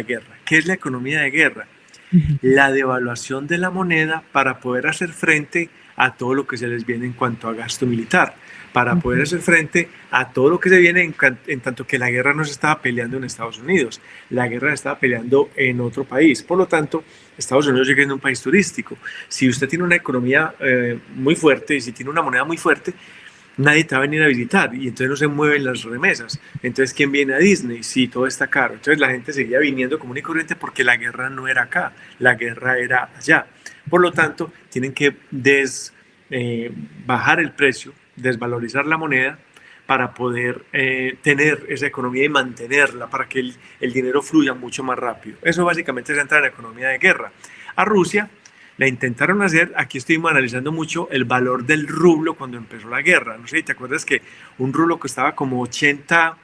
guerra. ¿Qué es la economía de guerra? Ujú. La devaluación de la moneda para poder hacer frente a todo lo que se les viene en cuanto a gasto militar, para poder Ujú. hacer frente a todo lo que se viene en tanto que la guerra no se estaba peleando en Estados Unidos, la guerra se estaba peleando en otro país. Por lo tanto, Estados Unidos sigue siendo un país turístico. Si usted tiene una economía muy fuerte y si tiene una moneda muy fuerte, nadie te va a venir a visitar y entonces no se mueven las remesas. Entonces, ¿quién viene a Disney? Sí, todo está caro. Entonces la gente seguía viniendo común y corriente porque la guerra no era acá, la guerra era allá. Por lo tanto, tienen que bajar el precio, desvalorizar la moneda para poder tener esa economía y mantenerla, para que el dinero fluya mucho más rápido. Eso básicamente es entrar en la economía de guerra. A Rusia la intentaron hacer, aquí estuvimos analizando mucho el valor del rublo cuando empezó la guerra. No sé si te acuerdas que un rublo costaba como 80,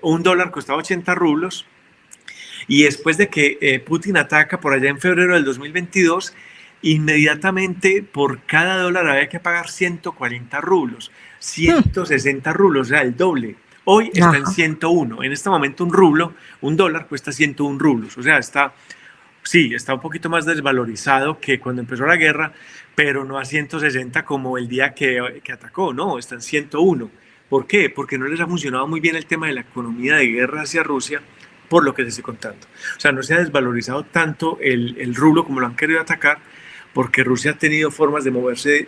un dólar costaba 80 rublos, y después de que Putin ataca por allá en febrero del 2022, inmediatamente por cada dólar había que pagar 140 rublos, Mm. 160 rublos, o sea, el doble. Hoy está en Ajá. 101. En este momento un rublo, un dólar cuesta 101 rublos. O sea, sí, está un poquito más desvalorizado que cuando empezó la guerra, pero no a 160 como el día que atacó, no, está en 101. ¿Por qué? Porque no les ha funcionado muy bien el tema de la economía de guerra hacia Rusia, por lo que les estoy contando. O sea, no se ha desvalorizado tanto el rublo como lo han querido atacar, porque Rusia ha tenido formas de moverse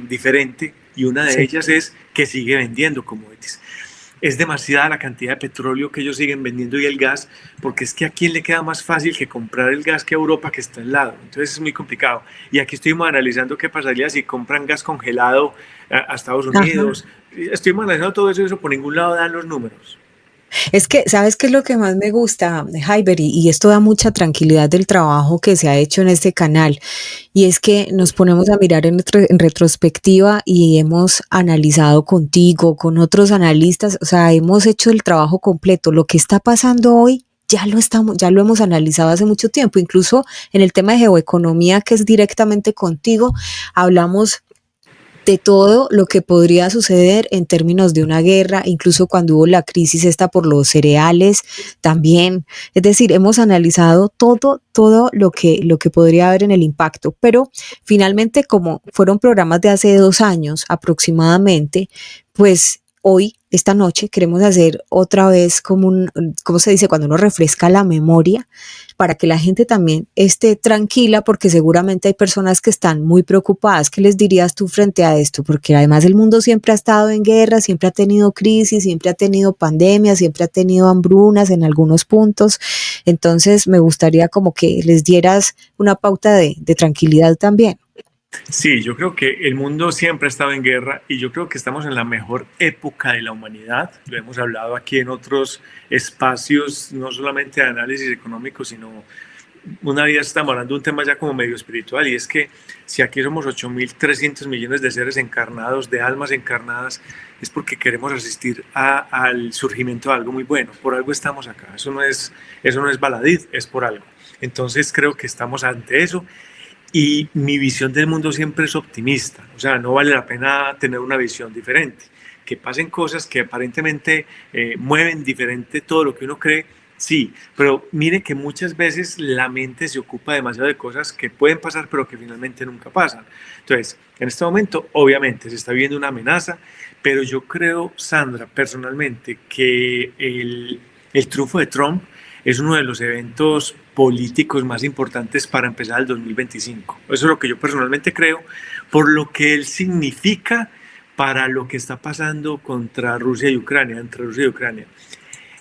diferente y una de Sí. ellas es que sigue vendiendo commodities. Es demasiada la cantidad de petróleo que ellos siguen vendiendo y el gas, porque es que a quién le queda más fácil que comprar el gas que a Europa, que está al lado. Entonces es muy complicado. Y aquí estuvimos analizando qué pasaría si compran gas congelado a Estados Ajá. Unidos. Estuvimos analizando todo eso y eso por ningún lado dan los números. Es que, ¿sabes qué es lo que más me gusta, Jaiber? Y esto da mucha tranquilidad del trabajo que se ha hecho en este canal. Y es que nos ponemos a mirar en retrospectiva y hemos analizado contigo, con otros analistas, o sea, hemos hecho el trabajo completo. Lo que está pasando hoy ya lo hemos analizado hace mucho tiempo. Incluso en el tema de geoeconomía, que es directamente contigo, hablamos de todo lo que podría suceder en términos de una guerra, incluso cuando hubo la crisis esta por los cereales también. Es decir, hemos analizado todo lo que podría haber en el impacto, pero finalmente, como fueron programas de hace 2 años aproximadamente, pues hoy, esta noche, queremos hacer otra vez como ¿cómo se dice? Cuando uno refresca la memoria, para que la gente también esté tranquila, porque seguramente hay personas que están muy preocupadas. ¿Qué les dirías tú frente a esto? Porque además el mundo siempre ha estado en guerra, siempre ha tenido crisis, siempre ha tenido pandemias, siempre ha tenido hambrunas en algunos puntos. Entonces me gustaría como que les dieras una pauta de tranquilidad también. Sí, yo creo que el mundo siempre ha estado en guerra y yo creo que estamos en la mejor época de la humanidad. Lo hemos hablado aquí en otros espacios, no solamente de análisis económico, sino una vez estamos hablando de un tema ya como medio espiritual, y es que si aquí somos 8.300 millones de seres encarnados, de almas encarnadas, es porque queremos asistir al surgimiento de algo muy bueno. Por algo estamos acá. Eso no es baladí, es por algo. Entonces creo que estamos ante eso. Y mi visión del mundo siempre es optimista, o sea, no vale la pena tener una visión diferente. Que pasen cosas que aparentemente mueven diferente todo lo que uno cree, sí, pero mire que muchas veces la mente se ocupa demasiado de cosas que pueden pasar, pero que finalmente nunca pasan. Entonces, en este momento, obviamente, se está viendo una amenaza, pero yo creo, Sandra, personalmente, que el triunfo de Trump es uno de los eventos políticos más importantes para empezar el 2025. Eso es lo que yo personalmente creo, por lo que él significa para lo que está pasando contra Rusia y Ucrania, entre Rusia y Ucrania.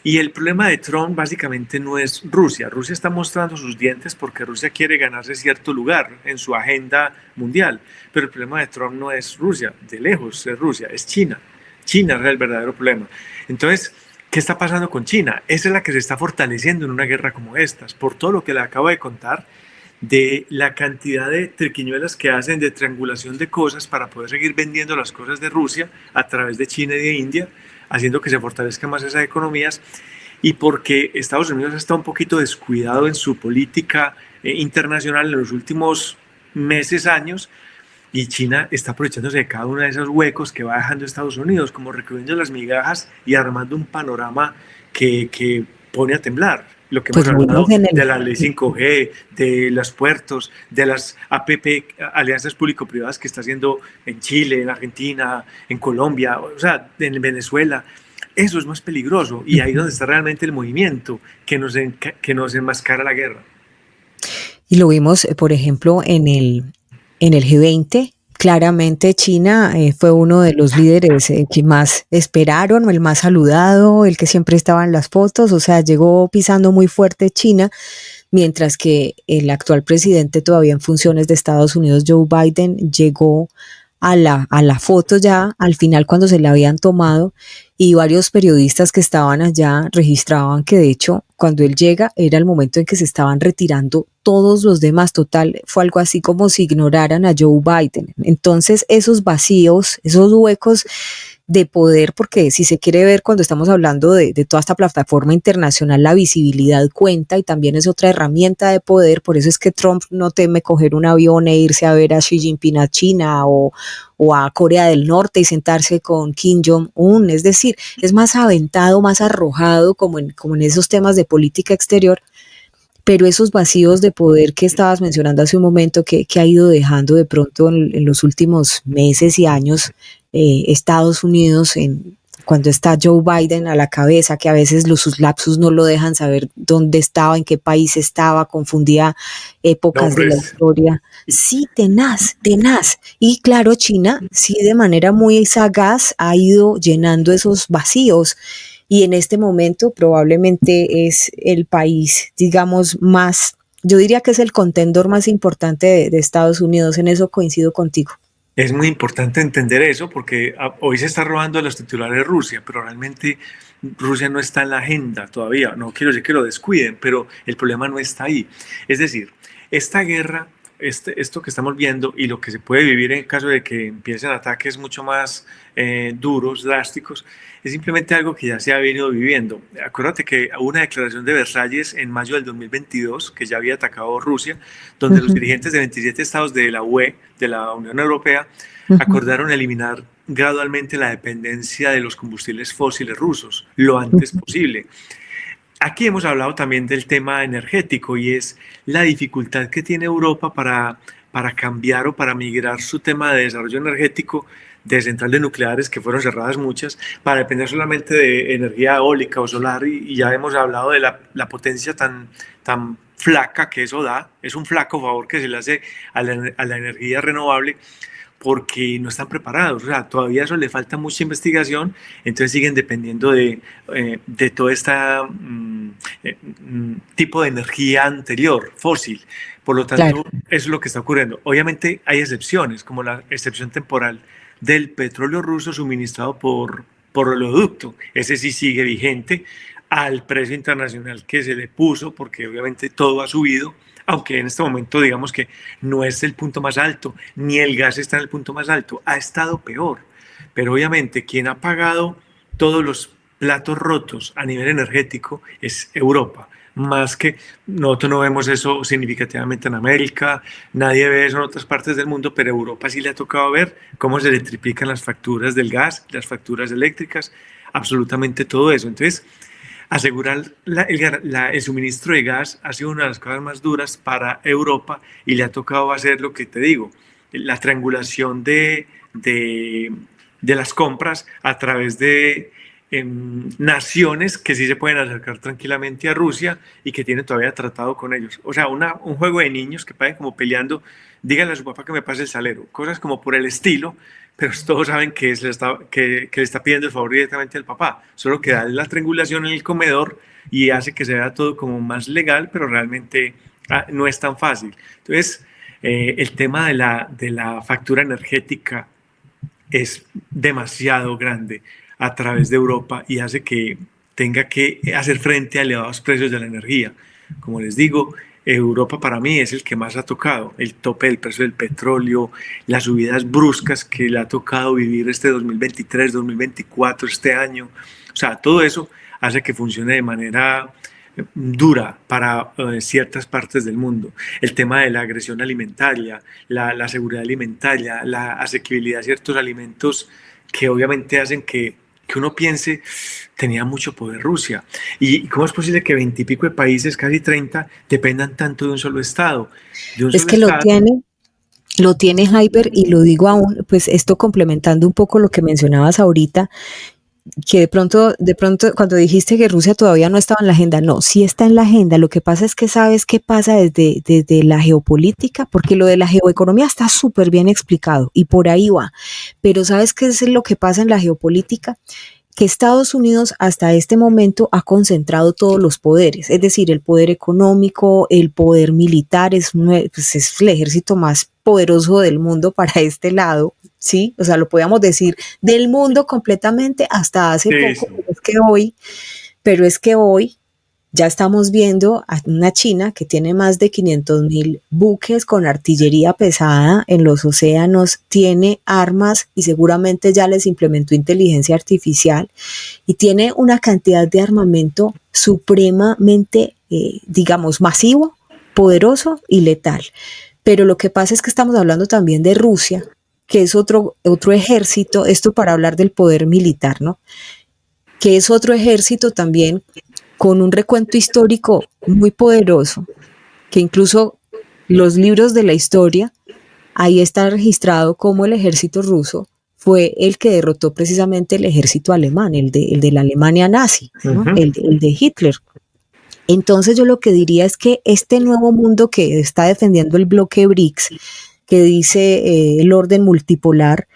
Y el problema de Trump básicamente no es Rusia. Rusia está mostrando sus dientes porque Rusia quiere ganarse cierto lugar en su agenda mundial. Pero el problema de Trump no es Rusia, de lejos es Rusia, es China. China es el verdadero problema. Entonces, ¿qué está pasando con China? Esa es la que se está fortaleciendo en una guerra como estas, por todo lo que le acabo de contar, de la cantidad de triquiñuelas que hacen de triangulación de cosas para poder seguir vendiendo las cosas de Rusia a través de China y de India, haciendo que se fortalezcan más esas economías, y porque Estados Unidos está un poquito descuidado en su política internacional en los últimos meses, años, y China está aprovechándose de cada uno de esos huecos que va dejando Estados Unidos, como recogiendo las migajas y armando un panorama que pone a temblar. lo que hemos Pues lo vimos hablado en de el, la ley 5G, de los puertos, de las APP, alianzas público-privadas que está haciendo en Chile, en Argentina, en Colombia, o sea, en Venezuela. Eso es más peligroso y ahí es donde está realmente el movimiento que nos enmascara la guerra. y lo vimos, por ejemplo, en el G20. Claramente China fue uno de los líderes que más esperaron, el más saludado, el que siempre estaba en las fotos, o sea, llegó pisando muy fuerte China, mientras que el actual presidente todavía en funciones de Estados Unidos, Joe Biden, llegó a la foto ya al final cuando se la habían tomado, y varios periodistas que estaban allá registraban que de hecho cuando él llega era el momento en que se estaban retirando todos los demás. Total, fue algo así como si ignoraran a Joe Biden. Entonces esos vacíos, esos huecos de poder, porque si se quiere ver cuando estamos hablando de toda esta plataforma internacional, la visibilidad cuenta y también es otra herramienta de poder. Por eso es que Trump no teme coger un avión e irse a ver a Xi Jinping a China o a Corea del Norte y sentarse con Kim Jong-un. Es decir, es más aventado, más arrojado como en esos temas de política exterior, pero esos vacíos de poder que estabas mencionando hace un momento, que ha ido dejando de pronto en los últimos meses y años Estados Unidos, cuando está Joe Biden a la cabeza, que a veces sus lapsus no lo dejan saber dónde estaba, en qué país estaba, confundía épocas de la Nombres. historia. Sí, tenaz, tenaz. Y claro, China sí de manera muy sagaz ha ido llenando esos vacíos, y en este momento probablemente es el país, digamos, más, yo diría que es el contendor más importante de Estados Unidos. En eso coincido contigo. Es muy importante entender eso porque hoy se está robando a los titulares de Rusia, pero realmente Rusia no está en la agenda todavía. No quiero decir que lo descuiden, pero el problema no está ahí. Es decir, esta guerra, esto que estamos viendo y lo que se puede vivir en caso de que empiecen ataques mucho más duros, drásticos, es simplemente algo que ya se ha venido viviendo. Acuérdate que hubo una declaración de Versalles en mayo del 2022 que ya había atacado Rusia, donde los Ujú, dirigentes de 27 estados de la UE, de la Unión Europea, ujú, acordaron eliminar gradualmente la dependencia de los combustibles fósiles rusos lo antes ujú. posible. Aquí hemos hablado también del tema energético y es la dificultad que tiene Europa para cambiar o para migrar su tema de desarrollo energético de centrales nucleares, que fueron cerradas muchas, para depender solamente de energía eólica o solar. Y ya hemos hablado de la potencia tan flaca que eso da. Es un flaco favor que se le hace a la energía renovable porque no están preparados, o sea, todavía eso le falta mucha investigación, entonces siguen dependiendo de todo este tipo de energía anterior, fósil. Por lo Claro. tanto, eso es lo que está ocurriendo. Obviamente hay excepciones, como la excepción temporal del petróleo ruso suministrado por oleoducto. Ese sí sigue vigente al precio internacional que se le puso, porque obviamente todo ha subido, aunque en este momento digamos que no es el punto más alto, ni el gas está en el punto más alto, ha estado peor. Pero obviamente quien ha pagado todos los platos rotos a nivel energético es Europa. Más que nosotros no vemos eso significativamente en América, nadie ve eso en otras partes del mundo, pero a Europa sí le ha tocado ver cómo se le triplican las facturas del gas, las facturas eléctricas, absolutamente todo eso. Entonces, asegurar el suministro de gas ha sido una de las cosas más duras para Europa y le ha tocado hacer lo que te digo, la triangulación de las compras a través de naciones que sí se pueden acercar tranquilamente a Rusia y que tienen todavía tratado con ellos. O sea, un juego de niños que pagan como peleando, díganle a su papá que me pase el salero, cosas como por el estilo, pero todos saben que le está pidiendo el favor directamente al papá, solo que da la triangulación en el comedor y hace que se vea todo como más legal, pero realmente no es tan fácil. Entonces, el tema de la factura energética es demasiado grande a través de Europa y hace que tenga que hacer frente a elevados precios de la energía. Como les digo, Europa para mí es el que más ha tocado, el tope del precio del petróleo, las subidas bruscas que le ha tocado vivir este 2023, 2024, este año. O sea, todo eso hace que funcione de manera dura para ciertas partes del mundo. El tema de la agresión alimentaria, la seguridad alimentaria, la asequibilidad de ciertos alimentos que obviamente hacen que que uno piense, tenía mucho poder Rusia. ¿Y cómo es posible que 20 y pico de países, casi 30, dependan tanto de un solo Estado? De un Es solo que Estado. lo tiene Hyper y lo digo aún, pues esto complementando un poco lo que mencionabas ahorita, que de pronto, cuando dijiste que Rusia todavía no estaba en la agenda, no, sí está en la agenda. Lo que pasa es que sabes qué pasa desde la geopolítica, porque lo de la geoeconomía está súper bien explicado y por ahí va. Pero ¿sabes qué es lo que pasa en la geopolítica? Que Estados Unidos hasta este momento ha concentrado todos los poderes, es decir, el poder económico, el poder militar, pues es el ejército más poderoso del mundo para este lado, ¿sí? O sea, lo podríamos decir del mundo completamente hasta hace Sí, poco, sí. pero es que hoy ya estamos viendo a una China que tiene más de 500.000 buques con artillería pesada en los océanos, tiene armas y seguramente ya les implementó inteligencia artificial y tiene una cantidad de armamento supremamente, digamos, masivo, poderoso y letal. Pero lo que pasa es que estamos hablando también de Rusia, que es otro ejército, esto para hablar del poder militar, ¿no? Que es otro ejército también con un recuento histórico muy poderoso, que incluso los libros de la historia, ahí está registrado cómo el ejército ruso fue el que derrotó precisamente el ejército alemán, el de la Alemania nazi, ¿no? Ujú. El de Hitler. Entonces yo lo que diría es que este nuevo mundo que está defendiendo el bloque BRICS, que dice el orden multipolar,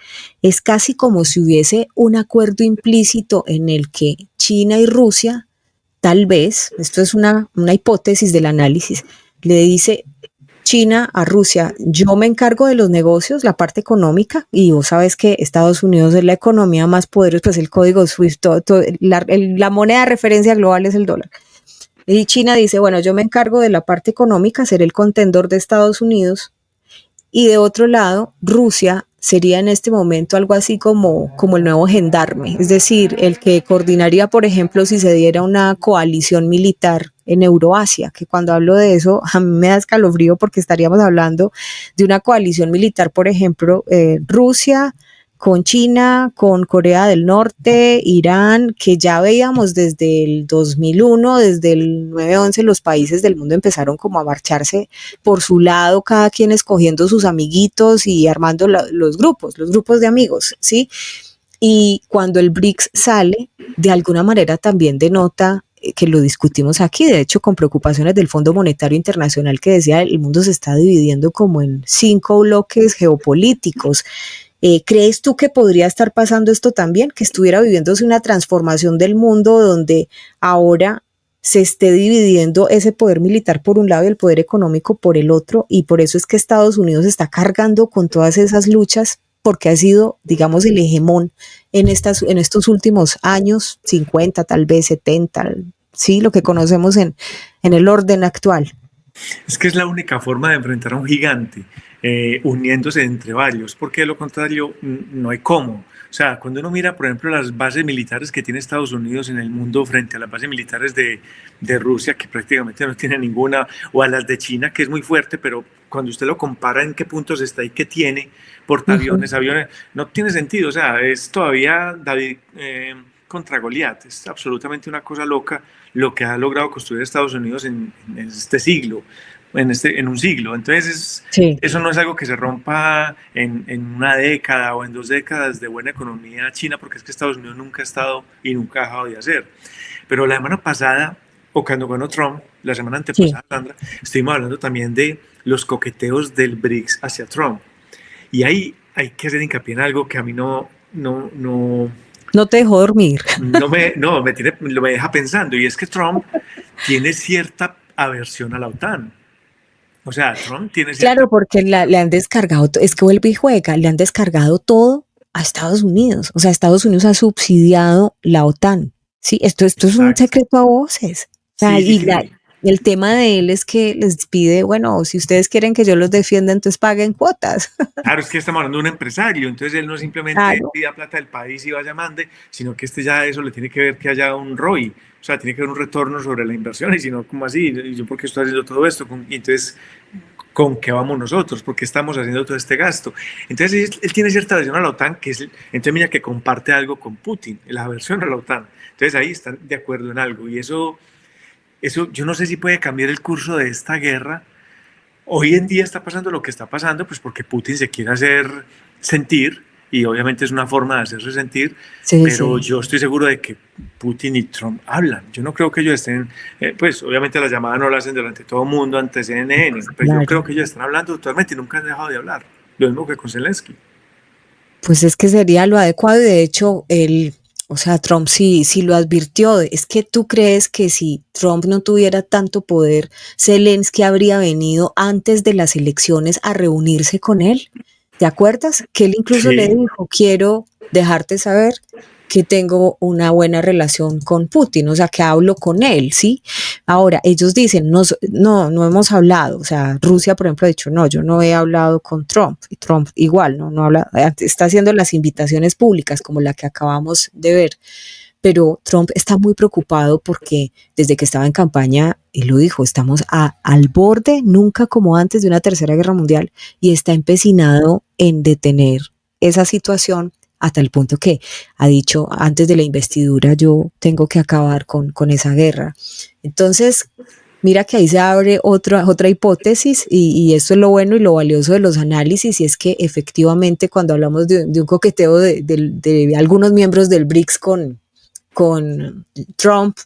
es casi como si hubiese un acuerdo implícito en el que China y Rusia, tal vez, esto es una hipótesis del análisis, le dice China a Rusia, yo me encargo de los negocios, la parte económica, y vos sabes que Estados Unidos es la economía más poderosa, pues el código SWIFT, la moneda de referencia global es el dólar. Y China dice, bueno, yo me encargo de la parte económica, ser el contendor de Estados Unidos, y de otro lado, Rusia sería en este momento algo así como el nuevo gendarme, es decir, el que coordinaría, por ejemplo, si se diera una coalición militar en Euroasia, que cuando hablo de eso a mí me da escalofrío porque estaríamos hablando de una coalición militar, por ejemplo, Rusia con China, con Corea del Norte, Irán, que ya veíamos desde el 2001, desde el 9/11, los países del mundo empezaron como a marcharse por su lado, cada quien escogiendo sus amiguitos y armando los grupos de amigos, ¿sí? Y cuando el BRICS sale, de alguna manera también denota que lo discutimos aquí, de hecho con preocupaciones del Fondo Monetario Internacional que decía el mundo se está dividiendo como en 5 bloques geopolíticos. ¿Crees tú que podría estar pasando esto también, que estuviera viviéndose una transformación del mundo donde ahora se esté dividiendo ese poder militar por un lado y el poder económico por el otro, y por eso es que Estados Unidos está cargando con todas esas luchas porque ha sido, digamos, el hegemón en estos últimos años, 50, tal vez 70, sí, lo que conocemos en el orden actual? Es que es la única forma de enfrentar a un gigante, uniéndose entre varios, porque de lo contrario no hay cómo. O sea, cuando uno mira, por ejemplo, las bases militares que tiene Estados Unidos en el mundo frente a las bases militares de Rusia, que prácticamente no tiene ninguna, o a las de China, que es muy fuerte, pero cuando usted lo compara en qué puntos está y qué tiene, Ujú. portaaviones, aviones, no tiene sentido. O sea, es todavía David contra Goliat. Es absolutamente una cosa loca lo que ha logrado construir Estados Unidos en este siglo, en un siglo. Entonces, Sí. eso no es algo que se rompa en una década o en 2 décadas de buena economía china, porque es que Estados Unidos nunca ha estado y nunca ha dejado de hacer. Pero la semana pasada, o cuando ganó Trump, la semana Sí. antepasada, Sandra, estuvimos hablando también de los coqueteos del BRICS hacia Trump. Y ahí hay que hacer hincapié en algo que a mí No te dejó dormir. me deja pensando, y es que Trump tiene cierta aversión a la OTAN. O sea, Trump tiene cierta... Claro, porque le han descargado, es que vuelve y juega, le han descargado todo a Estados Unidos. O sea, Estados Unidos ha subsidiado la OTAN. Sí, esto es un Exacto. secreto a voces. O sea, Sí, sí, sí. el tema de él es que les pide, bueno, si ustedes quieren que yo los defienda, entonces paguen cuotas. Claro, es que estamos hablando de un empresario, entonces él no simplemente Claro. pida plata del país y vaya mande, sino que ya eso le tiene que ver que haya un ROI, o sea, tiene que haber un retorno sobre la inversión, y si no, ¿cómo así? ¿Y yo por qué estoy haciendo todo esto? Y entonces ¿con qué vamos nosotros? ¿Por qué estamos haciendo todo este gasto? Entonces él tiene cierta adhesión a la OTAN, entonces mira que comparte algo con Putin, la aversión a la OTAN. Entonces ahí están de acuerdo en algo y eso yo no sé si puede cambiar el curso de esta guerra. Hoy en día está pasando lo que está pasando, pues porque Putin se quiere hacer sentir, y obviamente es una forma de hacerse sentir, Sí, pero sí. yo estoy seguro de que Putin y Trump hablan. Yo no creo que ellos estén, pues obviamente las llamadas no las hacen delante de todo el mundo ante CNN, pero yo creo Claro. que ellos están hablando totalmente y nunca han dejado de hablar. Lo mismo que con Zelensky. Pues es que sería lo adecuado y de hecho o sea, Trump sí lo advirtió. Es que tú crees que si Trump no tuviera tanto poder, Zelensky habría venido antes de las elecciones a reunirse con él. ¿Te acuerdas? Que él incluso le Sí, dijo, quiero dejarte saber que tengo una buena relación con Putin, o sea, que hablo con él, ¿sí? Ahora, ellos dicen, no hemos hablado, o sea, Rusia, por ejemplo, ha dicho, no, yo no he hablado con Trump, y Trump igual, no habla, está haciendo las invitaciones públicas como la que acabamos de ver, pero Trump está muy preocupado porque desde que estaba en campaña, él lo dijo, estamos al borde, nunca como antes de una tercera guerra mundial, y está empecinado en detener esa situación hasta el punto que ha dicho antes de la investidura yo tengo que acabar con esa guerra. Entonces, mira que ahí se abre otra hipótesis y esto es lo bueno y lo valioso de los análisis y es que efectivamente cuando hablamos de un coqueteo de algunos miembros del BRICS con Trump,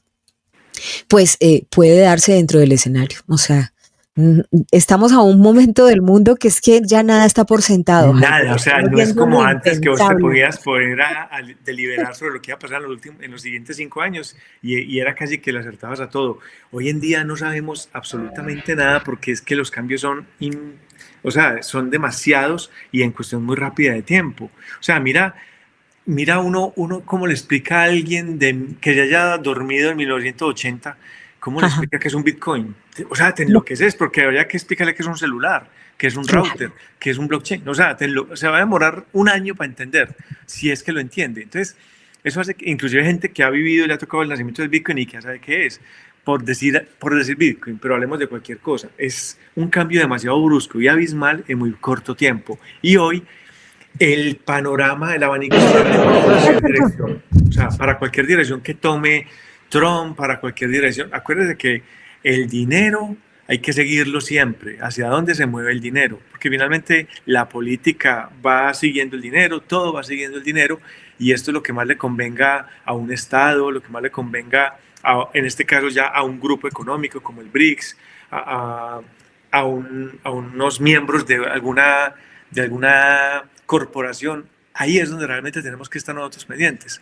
pues puede darse dentro del escenario. O sea, estamos a un momento del mundo que es que ya nada está por sentado, Jaime. nada, o sea, Estamos no es viendo lo como antes que vos te impensable. podías poner a deliberar sobre lo que iba a pasar en los siguientes 5 años y era casi que le acertabas a todo. Hoy en día no sabemos absolutamente nada porque es que los cambios o sea, son demasiados y en cuestión muy rápida de tiempo. O sea, mira uno cómo le explica a alguien que ya haya dormido en 1980, cómo le Ajá. explica que es un Bitcoin. O sea, te No, enloqueces porque habría que explicarle que es un celular, que es un router, claro. que es un blockchain. O sea, se va a demorar un año para entender, si es que lo entiende. Entonces, eso hace que inclusive gente que ha vivido y le ha tocado el nacimiento del Bitcoin y que ya sabe qué es, por decir Bitcoin, pero hablemos de cualquier cosa. Es un cambio demasiado brusco y abismal en muy corto tiempo. Y hoy el panorama, el abanico se abre para cualquier dirección. O sea, para cualquier dirección que tome Trump, para cualquier dirección. Acuérdese que el dinero hay que seguirlo siempre. ¿Hacia dónde se mueve el dinero? Porque finalmente la política va siguiendo el dinero, todo va siguiendo el dinero, y esto es lo que más le convenga a un Estado, lo que más le convenga, en este caso ya a un grupo económico como el BRICS, a unos miembros de alguna corporación. Ahí es donde realmente tenemos que estar nosotros pendientes.